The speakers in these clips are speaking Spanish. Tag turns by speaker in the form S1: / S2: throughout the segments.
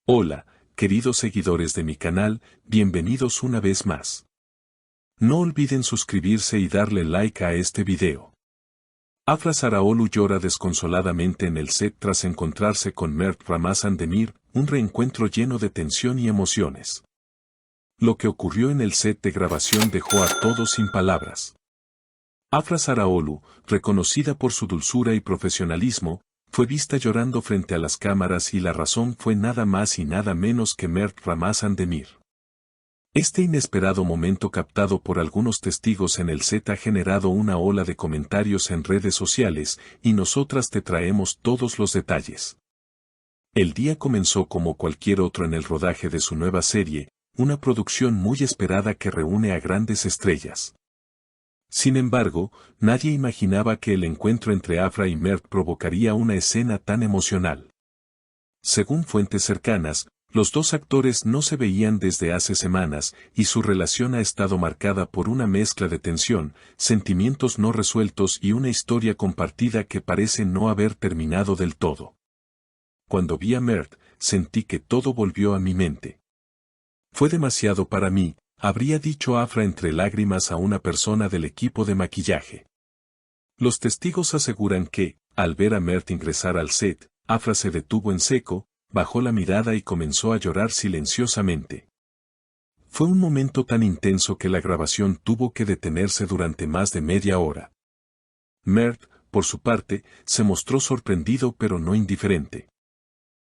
S1: Hola, queridos seguidores de mi canal, bienvenidos una vez más. No olviden suscribirse y darle like a este video. Afra Saraaolu llora desconsoladamente en el set tras encontrarse con Mert Ramazan Demir, un reencuentro lleno de tensión y emociones. Lo que ocurrió en el set de grabación dejó a todos sin palabras. Afra Saraaolu, reconocida por su dulzura y profesionalismo, fue vista llorando frente a las cámaras y la razón fue nada más y nada menos que Mert Ramazan Demir. Este inesperado momento captado por algunos testigos en el set ha generado una ola de comentarios en redes sociales y nosotras te traemos todos los detalles. El día comenzó como cualquier otro en el rodaje de su nueva serie, una producción muy esperada que reúne a grandes estrellas. Sin embargo, nadie imaginaba que el encuentro entre Afra y Mert provocaría una escena tan emocional. Según fuentes cercanas, los dos actores no se veían desde hace semanas y su relación ha estado marcada por una mezcla de tensión, sentimientos no resueltos y una historia compartida que parece no haber terminado del todo. Cuando vi a Mert, sentí que todo volvió a mi mente. Fue demasiado para mí, habría dicho Afra entre lágrimas a una persona del equipo de maquillaje. Los testigos aseguran que, al ver a Mert ingresar al set, Afra se detuvo en seco, bajó la mirada y comenzó a llorar silenciosamente. Fue un momento tan intenso que la grabación tuvo que detenerse durante más de media hora. Mert, por su parte, se mostró sorprendido pero no indiferente.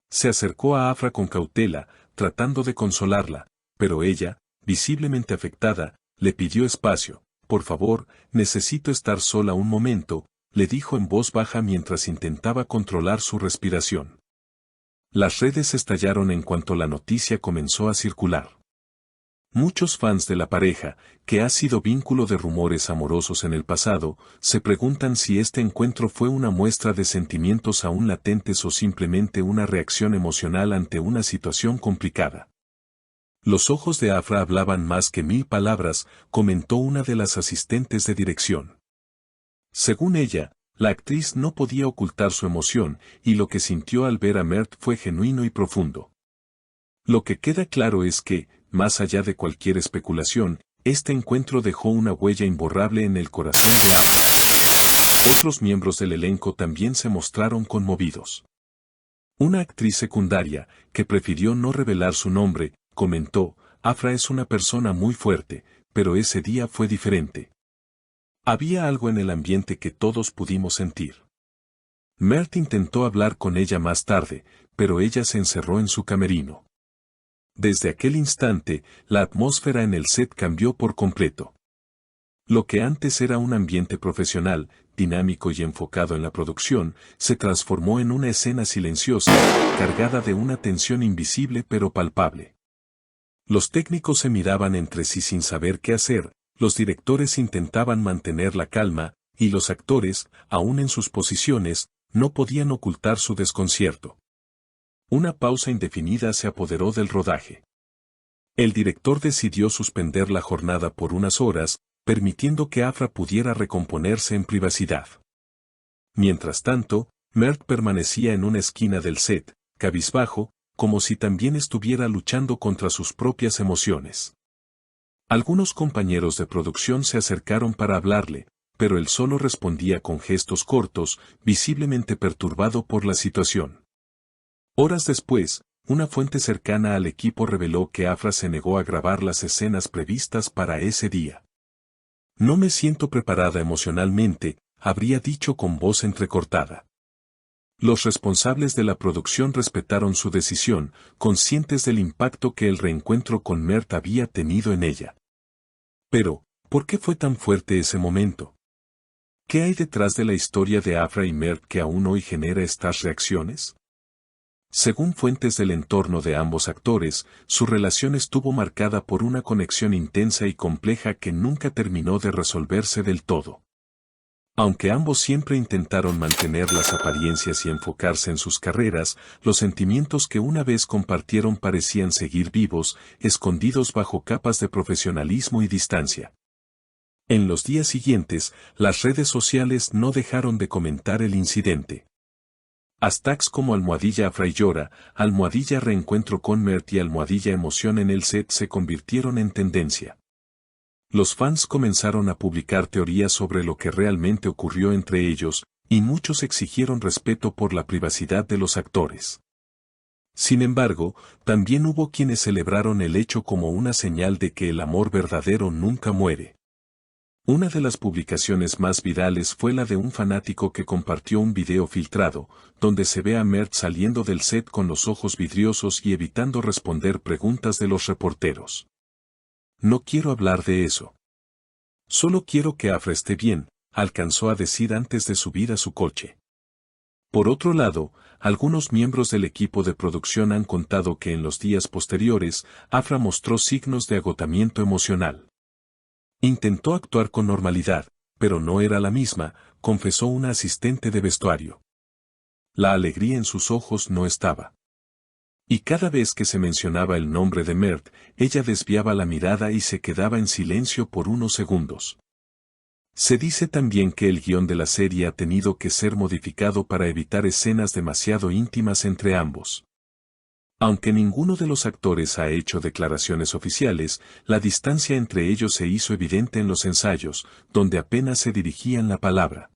S1: Se acercó a Afra con cautela, tratando de consolarla, pero ella, visiblemente afectada, le pidió espacio. Por favor, necesito estar sola un momento, le dijo en voz baja mientras intentaba controlar su respiración. Las redes estallaron en cuanto la noticia comenzó a circular. Muchos fans de la pareja, que ha sido vínculo de rumores amorosos en el pasado, se preguntan si este encuentro fue una muestra de sentimientos aún latentes o simplemente una reacción emocional ante una situación complicada. Los ojos de Afra hablaban más que 1000 palabras, comentó una de las asistentes de dirección. Según ella, la actriz no podía ocultar su emoción, y lo que sintió al ver a Mert fue genuino y profundo. Lo que queda claro es que, más allá de cualquier especulación, este encuentro dejó una huella imborrable en el corazón de Afra. Otros miembros del elenco también se mostraron conmovidos. Una actriz secundaria, que prefirió no revelar su nombre, comentó, Afra es una persona muy fuerte, pero ese día fue diferente. Había algo en el ambiente que todos pudimos sentir. Mert intentó hablar con ella más tarde, pero ella se encerró en su camerino. Desde aquel instante, la atmósfera en el set cambió por completo. Lo que antes era un ambiente profesional, dinámico y enfocado en la producción, se transformó en una escena silenciosa, cargada de una tensión invisible pero palpable. Los técnicos se miraban entre sí sin saber qué hacer, los directores intentaban mantener la calma, y los actores, aún en sus posiciones, no podían ocultar su desconcierto. Una pausa indefinida se apoderó del rodaje. El director decidió suspender la jornada por unas horas, permitiendo que Afra pudiera recomponerse en privacidad. Mientras tanto, Mert permanecía en una esquina del set, cabizbajo, como si también estuviera luchando contra sus propias emociones. Algunos compañeros de producción se acercaron para hablarle, pero él solo respondía con gestos cortos, visiblemente perturbado por la situación. Horas después, una fuente cercana al equipo reveló que Afra se negó a grabar las escenas previstas para ese día. No me siento preparada emocionalmente, habría dicho con voz entrecortada. Los responsables de la producción respetaron su decisión, conscientes del impacto que el reencuentro con Mert había tenido en ella. Pero, ¿por qué fue tan fuerte ese momento? ¿Qué hay detrás de la historia de Afra y Mert que aún hoy genera estas reacciones? Según fuentes del entorno de ambos actores, su relación estuvo marcada por una conexión intensa y compleja que nunca terminó de resolverse del todo. Aunque ambos siempre intentaron mantener las apariencias y enfocarse en sus carreras, los sentimientos que una vez compartieron parecían seguir vivos, escondidos bajo capas de profesionalismo y distancia. En los días siguientes, las redes sociales no dejaron de comentar el incidente. Hashtags como almohadilla Afra y llora, almohadilla reencuentro con Mert y almohadilla emoción en el set se convirtieron en tendencia. Los fans comenzaron a publicar teorías sobre lo que realmente ocurrió entre ellos, y muchos exigieron respeto por la privacidad de los actores. Sin embargo, también hubo quienes celebraron el hecho como una señal de que el amor verdadero nunca muere. Una de las publicaciones más virales fue la de un fanático que compartió un video filtrado, donde se ve a Mert saliendo del set con los ojos vidriosos y evitando responder preguntas de los reporteros. No quiero hablar de eso. Solo quiero que Afra esté bien, alcanzó a decir antes de subir a su coche. Por otro lado, algunos miembros del equipo de producción han contado que en los días posteriores, Afra mostró signos de agotamiento emocional. Intentó actuar con normalidad, pero no era la misma, confesó una asistente de vestuario. La alegría en sus ojos no estaba. Y cada vez que se mencionaba el nombre de Mert, ella desviaba la mirada y se quedaba en silencio por unos segundos. Se dice también que el guión de la serie ha tenido que ser modificado para evitar escenas demasiado íntimas entre ambos. Aunque ninguno de los actores ha hecho declaraciones oficiales, la distancia entre ellos se hizo evidente en los ensayos, donde apenas se dirigían la palabra.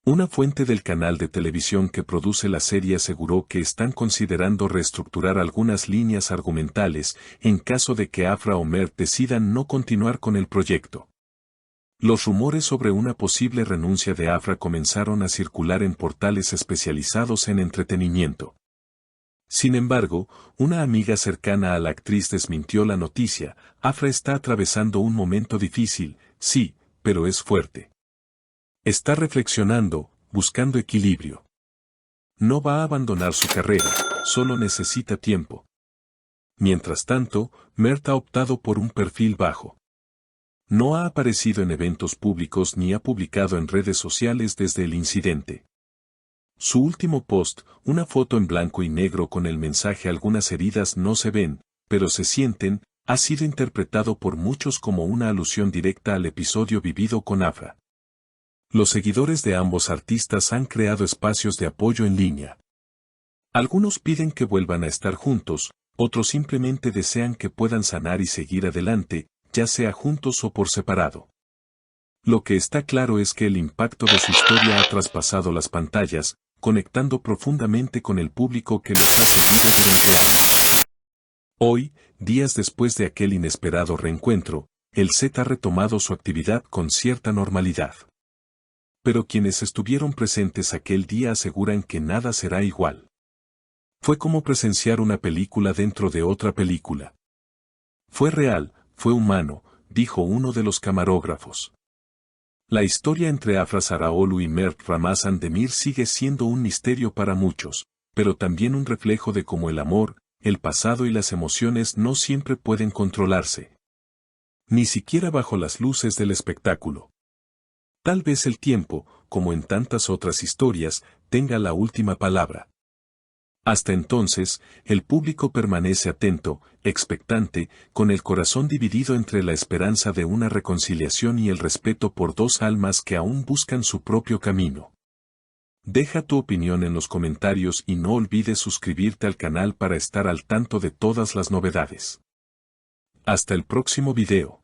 S1: Una fuente del canal de televisión que produce la serie aseguró que están considerando reestructurar algunas líneas argumentales en caso de que Afra o Mert decidan no continuar con el proyecto. Los rumores sobre una posible renuncia de Afra comenzaron a circular en portales especializados en entretenimiento. Sin embargo, una amiga cercana a la actriz desmintió la noticia. Afra está atravesando un momento difícil, sí, pero es fuerte. Está reflexionando, buscando equilibrio. No va a abandonar su carrera, solo necesita tiempo. Mientras tanto, Mert ha optado por un perfil bajo. No ha aparecido en eventos públicos ni ha publicado en redes sociales desde el incidente. Su último post, una foto en blanco y negro con el mensaje "algunas heridas no se ven, pero se sienten", ha sido interpretado por muchos como una alusión directa al episodio vivido con Afra. Los seguidores de ambos artistas han creado espacios de apoyo en línea. Algunos piden que vuelvan a estar juntos, otros simplemente desean que puedan sanar y seguir adelante, ya sea juntos o por separado. Lo que está claro es que el impacto de su historia ha traspasado las pantallas, conectando profundamente con el público que los ha seguido durante años. Hoy, días después de aquel inesperado reencuentro, el set ha retomado su actividad con cierta normalidad. Pero quienes estuvieron presentes aquel día aseguran que nada será igual. Fue como presenciar una película dentro de otra película. Fue real, fue humano, dijo uno de los camarógrafos. La historia entre Afra Saraaoglu y Mert Ramazan Demir sigue siendo un misterio para muchos, pero también un reflejo de cómo el amor, el pasado y las emociones no siempre pueden controlarse. Ni siquiera bajo las luces del espectáculo. Tal vez el tiempo, como en tantas otras historias, tenga la última palabra. Hasta entonces, el público permanece atento, expectante, con el corazón dividido entre la esperanza de una reconciliación y el respeto por dos almas que aún buscan su propio camino. Deja tu opinión en los comentarios y no olvides suscribirte al canal para estar al tanto de todas las novedades. Hasta el próximo video.